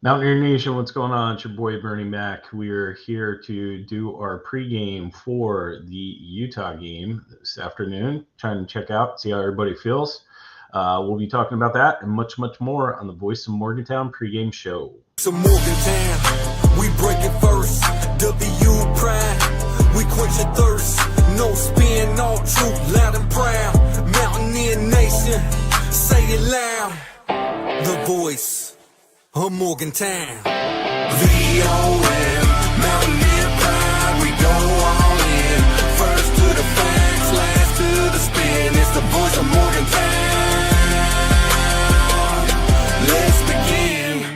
Mountaineer Nation, what's going on? It's your boy Bernie Mac. We are here to do our pregame for the Utah game this afternoon. Trying to check out, see how everybody feels. We'll be talking about that and much, much more on the Voice of Morgantown pregame show. To Morgantown, we break it first. WVU pride, we quench your thirst. No spin, all truth, loud and proud. Mountaineer Nation, say it loud. The Voice of Morgantown. VOM, Mountaineer pride, we go all in. First to the facts, last to the spin. It's the Voice of Morgantown. Let's begin.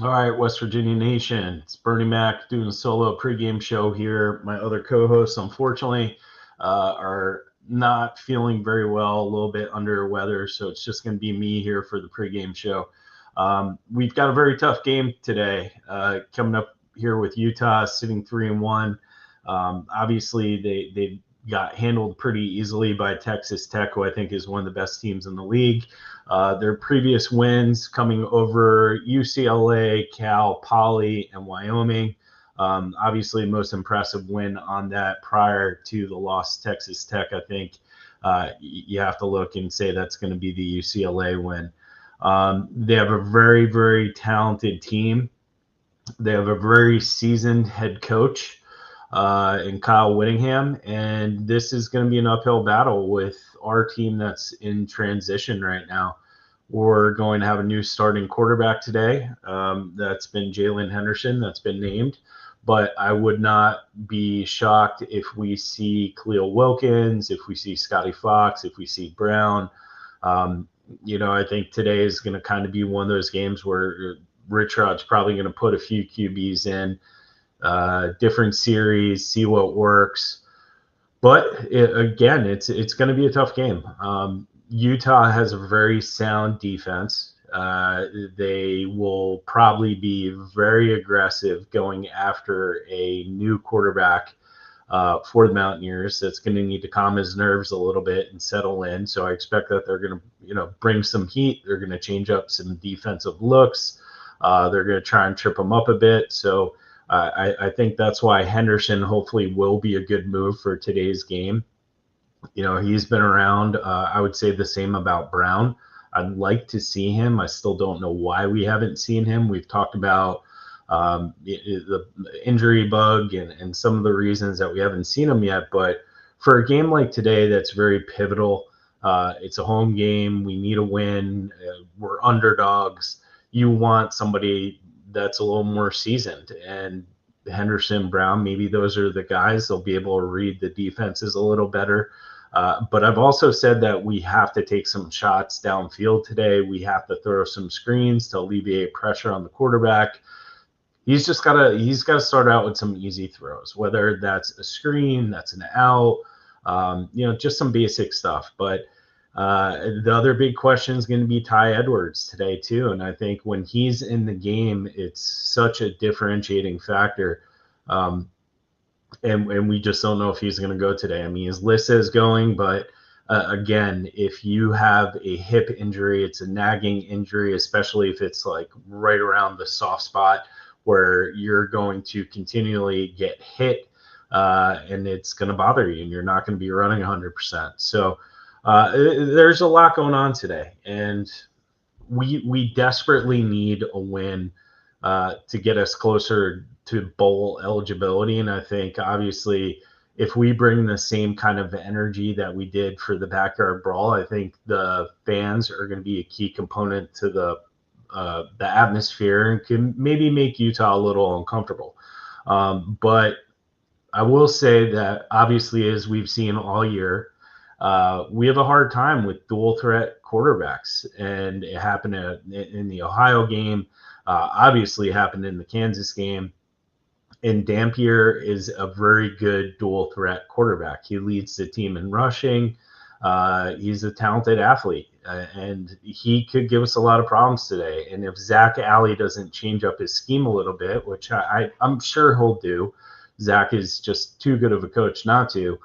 All right, West Virginia Nation. It's Bernie Mac doing a solo pregame show here. My other co-hosts, unfortunately, are not feeling very well, a little bit under weather, so it's just going to be me here for the pregame show. We've got a very tough game today coming up here with Utah sitting 3-1. Obviously, they got handled pretty easily by Texas Tech, who I think is one of the best teams in the league. Their previous wins coming over UCLA, Cal, Poly, and Wyoming. Obviously, most impressive win on that prior to the loss to Texas Tech. I think you have to look and say that's going to be the UCLA win. They have a very, very talented team. They have a very seasoned head coach in Kyle Whittingham, and this is going to be an uphill battle with our team that's in transition right now. We're going to have a new starting quarterback today. That's been Jalen Henderson, that's been named. But I would not be shocked if we see Khalil Wilkins, if we see Scotty Fox, if we see Brown. I think today is going to kind of be one of those games where Rich Rod's probably going to put a few QBs in, different series, see what works. But again, it's going to be a tough game. Utah has a very sound defense. They will probably be very aggressive going after a new quarterback for the Mountaineers. That's going to need to calm his nerves a little bit and settle in. So I expect that they're going to, bring some heat. They're going to change up some defensive looks. They're going to try and trip him up a bit. So I think that's why Henderson hopefully will be a good move for today's game. He's been around. I would say the same about Brown. I'd like to see him. I still don't know why we haven't seen him. We've talked about the injury bug and some of the reasons that we haven't seen him yet. But for a game like today that's very pivotal, it's a home game. We need a win. We're underdogs. You want somebody that's a little more seasoned. And Henderson, Brown, maybe those are the guys. They'll be able to read the defenses a little better. But I've also said that we have to take some shots downfield today. We have to throw some screens to alleviate pressure on the quarterback. He's got to start out with some easy throws, whether that's a screen, that's an out, just some basic stuff. But the other big question is going to be Ty Edwards today too. And I think when he's in the game, it's such a differentiating factor. And we just don't know if he's going to go today. I mean, his list is going, but again, if you have a hip injury, it's a nagging injury, especially if it's like right around the soft spot where you're going to continually get hit and it's going to bother you and you're not going to be running 100%. So there's a lot going on today, and we desperately need a win to get us closer to bowl eligibility. And I think obviously if we bring the same kind of energy that we did for the backyard brawl, I think the fans are going to be a key component to the atmosphere and can maybe make Utah a little uncomfortable. But I will say that obviously, as we've seen all year, we have a hard time with dual threat quarterbacks, and it happened in the Ohio game. Obviously happened in the Kansas game. And Dampier is a very good dual threat quarterback. He leads the team in rushing. He's a talented athlete, and he could give us a lot of problems today. And if Zach Alley doesn't change up his scheme a little bit, which I'm sure he'll do, Zach is just too good of a coach not to.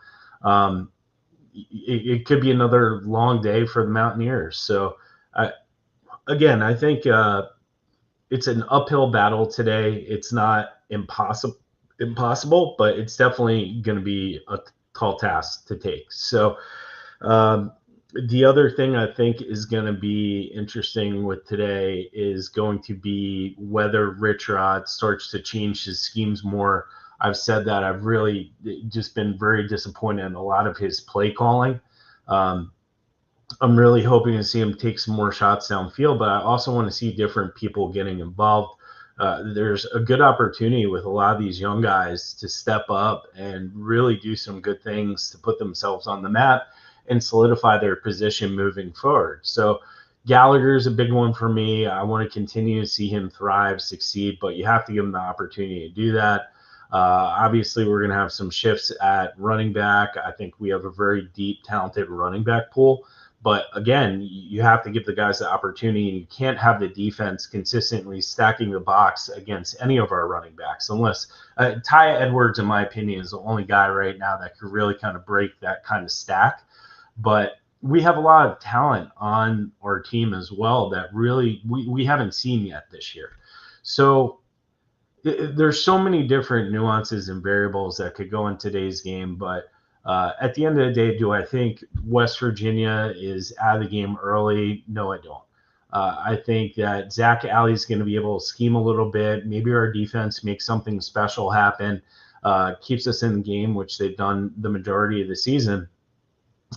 it could be another long day for the Mountaineers. So, again, I think it's an uphill battle today. It's not impossible, but it's definitely going to be a tall task to take. So, the other thing I think is going to be interesting with today is going to be whether Rich Rod starts to change his schemes more. I've said that I've really just been very disappointed in a lot of his play calling. I'm really hoping to see him take some more shots downfield, but I also want to see different people getting involved. There's a good opportunity with a lot of these young guys to step up and really do some good things to put themselves on the map and solidify their position moving forward. So Gallagher is a big one for me. I want to continue to see him thrive, succeed, but you have to give him the opportunity to do that. Obviously, we're going to have some shifts at running back. I think we have a very deep, talented running back pool. But again, you have to give the guys the opportunity. You can't have the defense consistently stacking the box against any of our running backs, unless Ty Edwards, in my opinion, is the only guy right now that could really kind of break that kind of stack. But we have a lot of talent on our team as well that really we haven't seen yet this year. So there's so many different nuances and variables that could go in today's game, but at the end of the day, do I think West Virginia is out of the game early? No, I don't. I think that Zach Alley is going to be able to scheme a little bit. Maybe our defense makes something special happen, keeps us in the game, which they've done the majority of the season.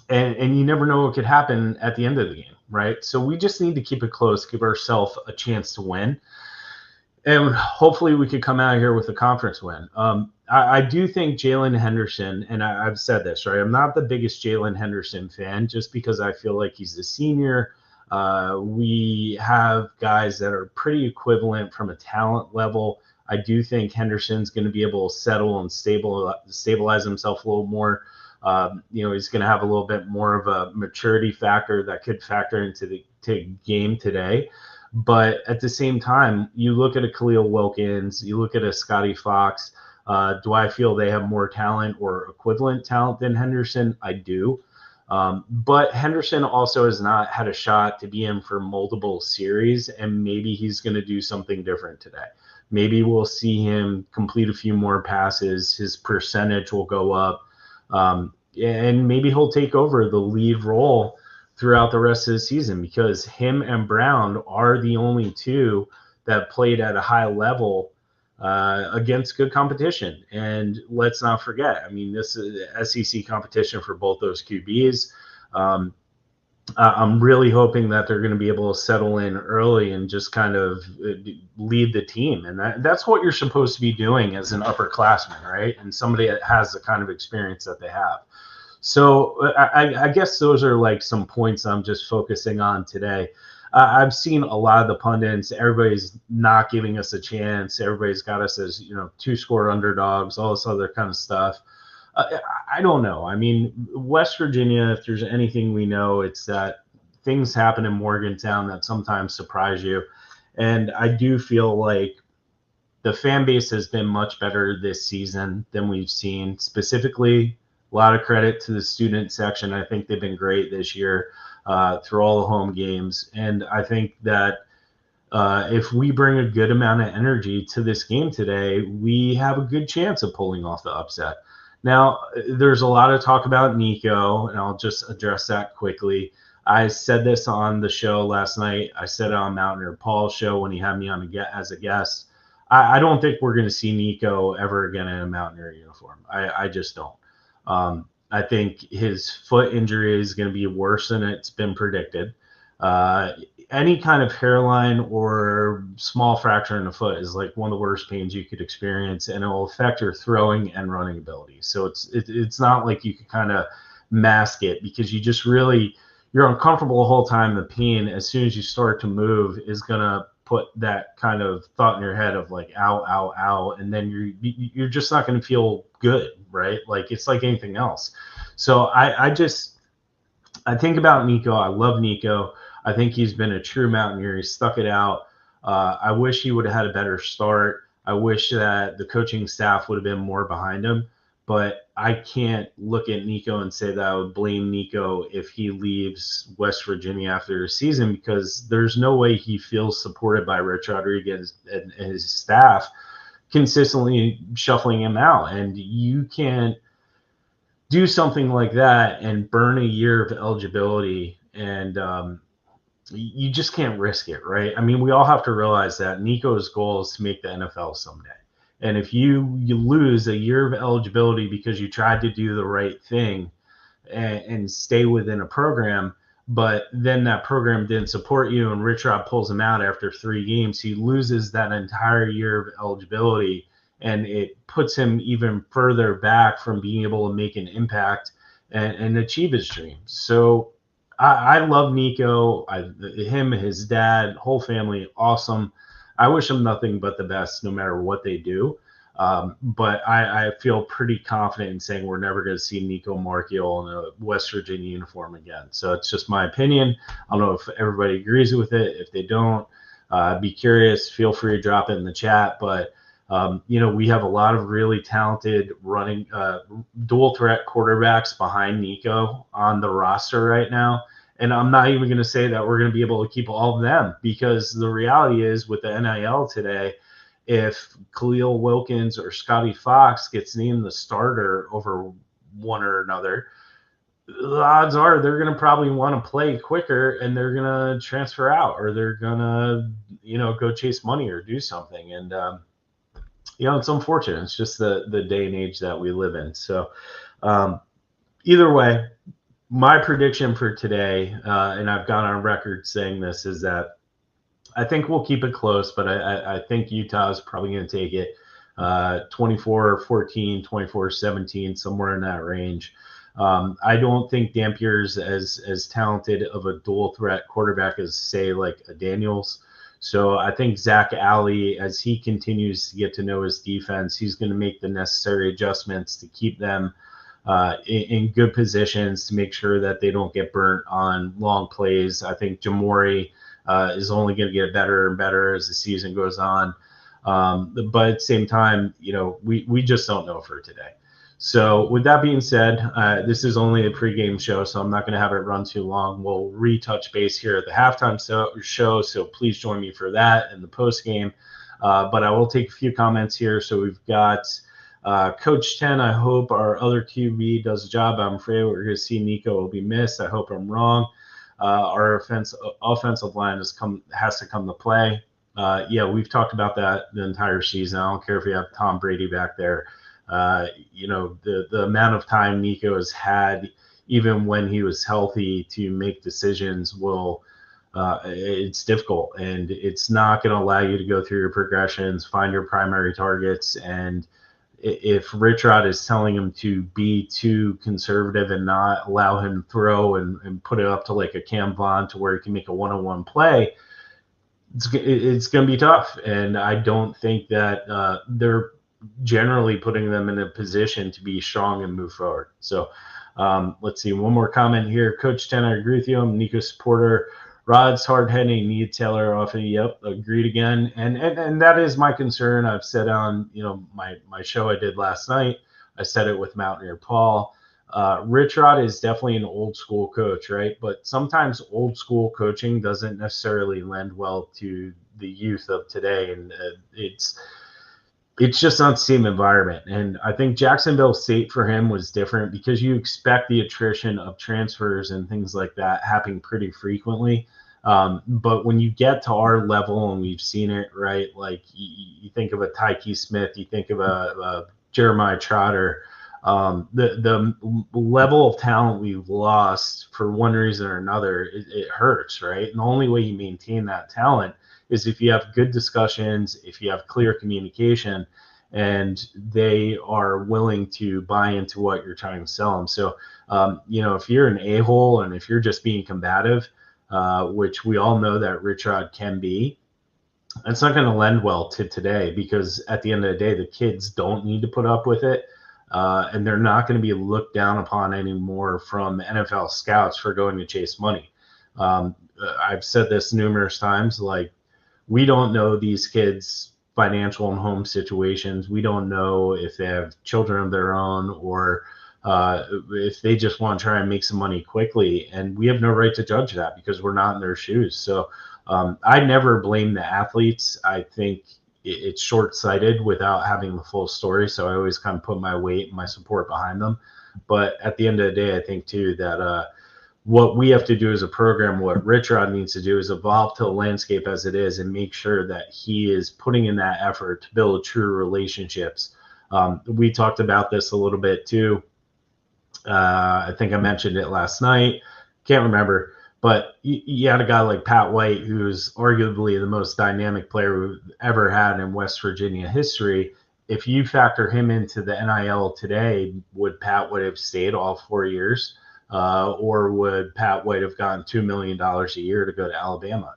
And you never know what could happen at the end of the game, right? So we just need to keep it close, give ourselves a chance to win. And hopefully we could come out of here with a conference win. I do think Jalen Henderson, and I've said this, right? I'm not the biggest Jalen Henderson fan just because I feel like he's a senior. We have guys that are pretty equivalent from a talent level. I do think Henderson's going to be able to settle and stabilize himself a little more. He's going to have a little bit more of a maturity factor that could factor into the game today. But at the same time, you look at a Khalil Wilkins, you look at a Scotty Fox. Do I feel they have more talent or equivalent talent than Henderson? I do. But Henderson also has not had a shot to be in for multiple series, and maybe he's going to do something different today. Maybe we'll see him complete a few more passes. His percentage will go up, and maybe he'll take over the lead role throughout the rest of the season, because him and Brown are the only two that played at a high level against good competition. And let's not forget, I mean, this is SEC competition for both those QBs. I'm really hoping that they're going to be able to settle in early and just kind of lead the team. And that's what you're supposed to be doing as an upperclassman, right? And somebody that has the kind of experience that they have. So I guess those are like some points I'm just focusing on today. I've seen a lot of the pundits. Everybody's not giving us a chance. Everybody's got us as, 2-score underdogs, all this other kind of stuff. I don't know. I mean, West Virginia, if there's anything we know, it's that things happen in Morgantown that sometimes surprise you. And I do feel like the fan base has been much better this season than we've seen. Specifically, a lot of credit to the student section. I think they've been great this year through all the home games. And I think that if we bring a good amount of energy to this game today, we have a good chance of pulling off the upset. Now, there's a lot of talk about Nico, and I'll just address that quickly. I said this on the show last night. I said it on Mountaineer Paul's show when he had me on as a guest. I don't think we're going to see Nico ever again in a Mountaineer uniform. I just don't. I think his foot injury is going to be worse than it's been predicted. Any kind of hairline or small fracture in the foot is like one of the worst pains you could experience, and it will affect your throwing and running ability. So it's not like you can kind of mask it, because you're uncomfortable the whole time. The pain, as soon as you start to move, is going to put that kind of thought in your head of like, ow, ow, ow. And then you're just not going to feel good, right? Like, it's like anything else. So I think about Nico. I love Nico. I think he's been a true Mountaineer. He stuck it out. I wish he would have had a better start. I wish that the coaching staff would have been more behind him. but I can't look at Nico and say that I would blame Nico if he leaves West Virginia after the season, because there's no way he feels supported by Rich Rodriguez and his staff consistently shuffling him out. And you can't do something like that and burn a year of eligibility, and you just can't risk it, right? I mean, we all have to realize that Nico's goal is to make the NFL someday. And if you lose a year of eligibility because you tried to do the right thing and stay within a program, but then that program didn't support you and Rich Rod pulls him out after 3 games, he loses that entire year of eligibility, and it puts him even further back from being able to make an impact and achieve his dreams. So I love Nico. Him, his dad, whole family, awesome. I wish them nothing but the best no matter what they do. But I feel pretty confident in saying we're never going to see Nico Marchiol in a West Virginia uniform again. So it's just my opinion. I don't know if everybody agrees with it. If they don't, be curious. Feel free to drop it in the chat. But, we have a lot of really talented running dual threat quarterbacks behind Nico on the roster right now. And I'm not even going to say that we're going to be able to keep all of them, because the reality is with the NIL today, if Khalil Wilkins or Scotty Fox gets named the starter over one or another, the odds are they're going to probably want to play quicker and they're going to transfer out, or they're going to, go chase money or do something. And, it's unfortunate. It's just the day and age that we live in. So either way, my prediction for today, and I've gone on record saying this, is that I think we'll keep it close, but I think Utah is probably going to take it 24-14, 24-17, somewhere in that range. I don't think Dampier's as talented of a dual threat quarterback as, say, like a Daniels. So I think Zach Alley, as he continues to get to know his defense, he's going to make the necessary adjustments to keep them in good positions to make sure that they don't get burnt on long plays. I think Jamori is only going to get better and better as the season goes on. But at the same time, we just don't know for today. So with that being said, this is only a pregame show, so I'm not going to have it run too long. We'll retouch base here at the halftime show, so please join me for that in the postgame. But I will take a few comments here. So we've got Coach 10, I hope our other QB does a job. I'm afraid we're going to see Nico will be missed. I hope I'm wrong. Our offensive line has to come to play. Yeah, we've talked about that the entire season. I don't care if you have Tom Brady back there. The amount of time Nico has had, even when he was healthy, to make decisions it's difficult, and it's not going to allow you to go through your progressions, find your primary targets. And if Rich Rod is telling him to be too conservative and not allow him to throw and put it up to like a Cam Vaughn to where he can make a one-on-one play, it's going to be tough. And I don't think that they're generally putting them in a position to be strong and move forward. So let's see. One more comment here. Coach 10, I agree with you. I'm a Nico supporter. Rod's hard-heading, need Taylor off. Yep, agreed again. And that is my concern. I've said on my show I did last night, I said it with Mountaineer Paul. Rich Rod is definitely an old school coach, right? But sometimes old school coaching doesn't necessarily lend well to the youth of today, and it's just not the same environment. And I think Jacksonville State for him was different because you expect the attrition of transfers and things like that happening pretty frequently. But when you get to our level, and we've seen it, right? Like you think of a Tyke Smith, you think of a Jeremiah Trotter, the level of talent we've lost for one reason or another, it hurts, right? And the only way you maintain that talent is if you have good discussions, if you have clear communication, and they are willing to buy into what you're trying to sell them. So, if you're an a-hole and if you're just being combative, which we all know that Rich Rod can be, it's not going to lend well to today, because at the end of the day, the kids don't need to put up with it. And they're not going to be looked down upon anymore from NFL scouts for going to chase money. I've said this numerous times, like, we don't know these kids financial and home situations. We don't know if they have children of their own or if they just want to try and make some money quickly. And we have no right to judge that because we're not in their shoes. So I never blame the athletes. I think it's short-sighted without having the full story. So I always kind of put my weight and my support behind them. But at the end of the day, I think too that what we have to do as a program, what Rich Rod needs to do is evolve to the landscape as it is and make sure that he is putting in that effort to build true relationships. We talked about this a little bit too. I think I mentioned it last night. Can't remember. But you had a guy like Pat White, who's arguably the most dynamic player we've ever had in West Virginia history. If you factor him into the NIL today, would Pat White have stayed all 4 years? Or would Pat White have gotten $2 million a year to go to Alabama?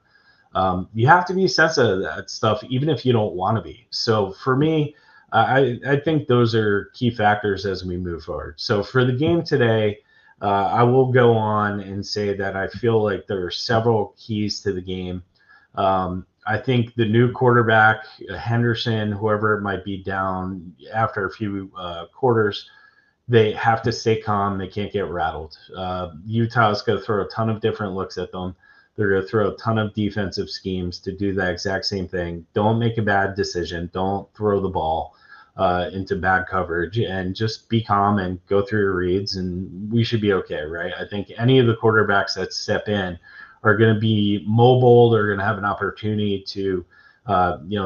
You have to be sensitive to that stuff, even if you don't want to be. So for me, I think those are key factors as we move forward. So for the game today, I will go on and say that I feel like there are several keys to the game. I think the new quarterback, Henderson, whoever it might be down after a few quarters, they have to stay calm. They can't get rattled. Utah's going to throw a ton of different looks at them. They're going to throw a ton of defensive schemes to do the exact same thing. Don't make a bad decision. Don't throw the ball into bad coverage, and just be calm and go through your reads, and we should be okay, right? I think any of the quarterbacks that step in are going to be mobile. They're going to have an opportunity to,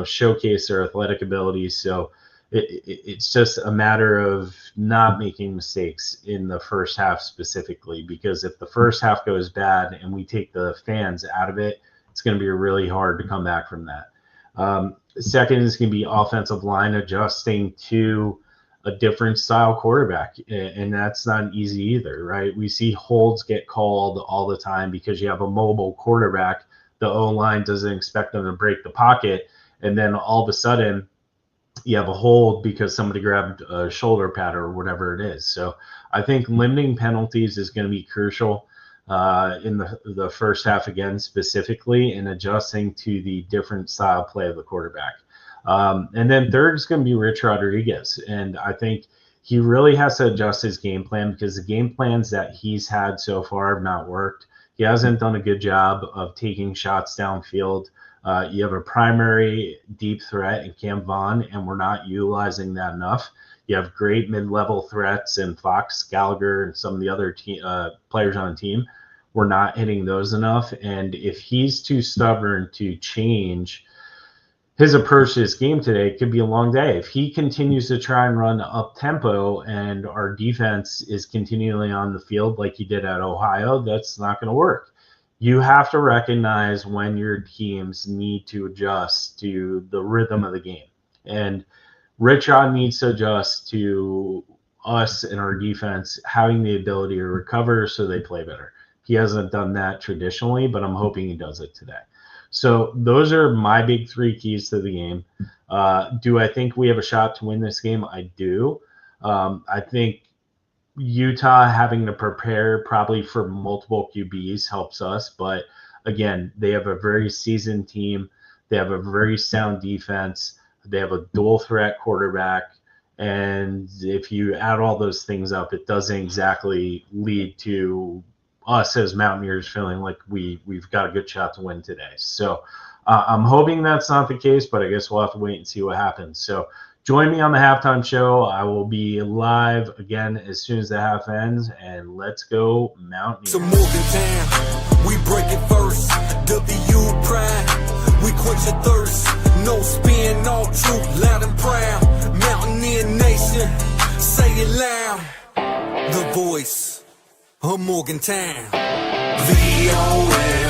showcase their athletic abilities. So it's just a matter of not making mistakes in the first half specifically, because if the first half goes bad and we take the fans out of it, it's going to be really hard to come back from that. Second is going to be offensive line adjusting to a different style quarterback, and that's not easy either, right? We see holds get called all the time because you have a mobile quarterback. The O-line doesn't expect them to break the pocket, and then all of a sudden you have a hold because somebody grabbed a shoulder pad or whatever it is. So I think limiting penalties is going to be crucial in the first half again, specifically, and adjusting to the different style play of the quarterback. And then third is going to be Rich Rodriguez. And I think he really has to adjust his game plan because the game plans that he's had so far have not worked. He hasn't done a good job of taking shots downfield. You have a primary deep threat in Cam Vaughn, and we're not utilizing that enough. You have great mid-level threats in Fox, Gallagher, and some of the other players on the team. We're not hitting those enough. And if he's too stubborn to change his approach to this game today, it could be a long day. If he continues to try and run up tempo and our defense is continually on the field like he did at Ohio, that's not going to work. You have to recognize when your teams need to adjust to the rhythm of the game. And Rich Rod needs to adjust to us and our defense having the ability to recover so they play better. He hasn't done that traditionally, but I'm hoping he does it today. So those are my big three keys to the game. Do I think we have a shot to win this game? I do. I think Utah having to prepare probably for multiple QBs helps us. But again, they have a very seasoned team. They have a very sound defense. They have a dual threat quarterback. And if you add all those things up, it doesn't exactly lead to us as Mountaineers feeling like we've got a good shot to win today. So I'm hoping that's not the case, but I guess we'll have to wait and see what happens. So join me on the halftime show. I will be live again as soon as the half ends, and let's go Mountaineers. To Morgantown, we break it first. WVU pride, we quench your thirst. No spin, all truth, loud and proud. Mountaineer nation, say it loud. The voice of Morgantown. VOL.